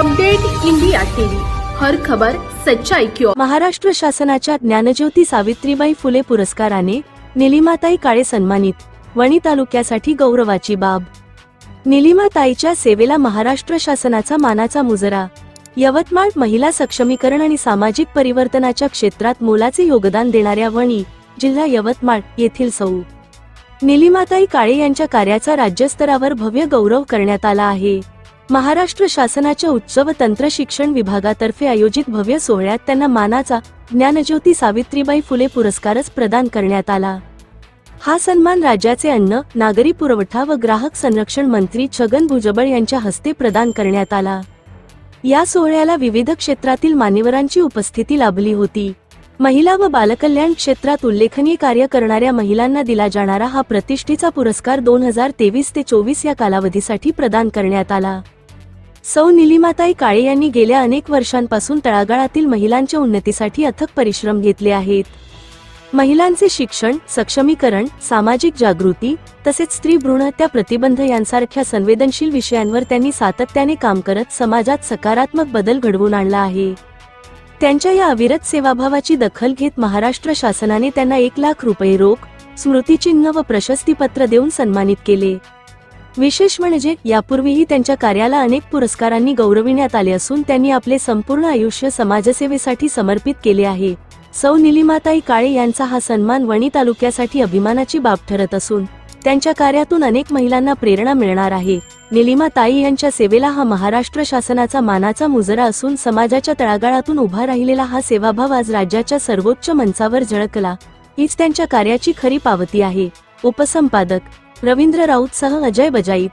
Update India TV, हर खबर सच्चाई की ओर। महाराष्ट्र शासनाच्या ज्ञानज्योती सावित्रीबाई फुले पुरस्काराने निलिमाताई काळे सन्मानित। वणी तालुक्यासाठी गौरवाची बाब। निलिमाताईच्या सेवेला महाराष्ट्र शासनाचा मानाचा मुजरा। यवतमाळ महिला सक्षमीकरण आणि सामाजिक परिवर्तनाच्या क्षेत्रात मोलाचे योगदान देणाऱ्या वणी, जिल्हा यवतमाळ येथील सौ निलिमाताई काळे यांच्या कार्याचा राज्यस्तरावर भव्य गौरव करण्यात आला आहे। महाराष्ट्र शासनाच्या उच्च व तंत्र शिक्षण विभागातर्फे आयोजित भव्य सोहळ्यात त्यांना मानाचा ज्ञानज्योती सावित्रीबाई फुले पुरस्कारच प्रदान करण्यात आला। हा सन्मान राज्याचे अन्न, नागरी पुरवठा व ग्राहक संरक्षण मंत्री छगन भुजबळ यांच्या हस्ते प्रदान करण्यात आला। या सोहळ्याला विविध क्षेत्रातील मान्यवरांची उपस्थिती लाभली होती। महिला व बालकल्याण क्षेत्रात उल्लेखनीय कार्य करणाऱ्या महिलांना दिला जाणारा हा प्रतिष्ठेचा पुरस्कार 2023 ते 24 या कालावधीसाठी प्रदान करण्यात आला। सौ निलिमाताई काळे यांनी गेल्या अनेक वर्षांपासून तळागाळातील महिलांच्या उन्नतीसाठी अथक परिश्रम घेतले आहेत। महिलांचे शिक्षण, सक्षमीकरण, सामाजिक जागृती तसेच स्त्री भ्रूणहत्या प्रतिबंध यांसारख्या संवेदनशील विषयांवर त्यांनी सातत्याने काम करत समाजात सकारात्मक बदल घडवून आणला आहे। त्यांच्या या अविरत सेवाभावाची दखल घेत महाराष्ट्र शासनाने त्यांना 1 लाख रुपये रोख, स्मृतिचिन्ह व प्रशस्तीपत्र देऊन सन्मानित केले। विशेष म्हणजे यापूर्वीही त्यांच्या कार्याला अनेक पुरस्कारांनी गौरविण्यात आले असून त्यांनी आपले संपूर्ण आयुष्य समाजसेवेसाठी समर्पित केले आहे। सौ निलिमाताई काळे यांचा हा सन्मान वणी तालुक्यासाठी अभिमानाची बाब ठरत असून त्यांच्या कार्यातून अनेक महिलांना प्रेरणा मिळणार आहे। निलिमाताई यांच्या सेवेला हा महाराष्ट्र शासनाचा मानाचा मुजरा असून समाजाच्या तळागाळातून उभा राहिलेला हा सेवाभाव आज राज्याच्या सर्वोच्च मंचावर झळकला, हीच त्यांच्या कार्याची खरी पावती आहे। उपसंपादक रवींद्र राऊत सह अजय बजाईत।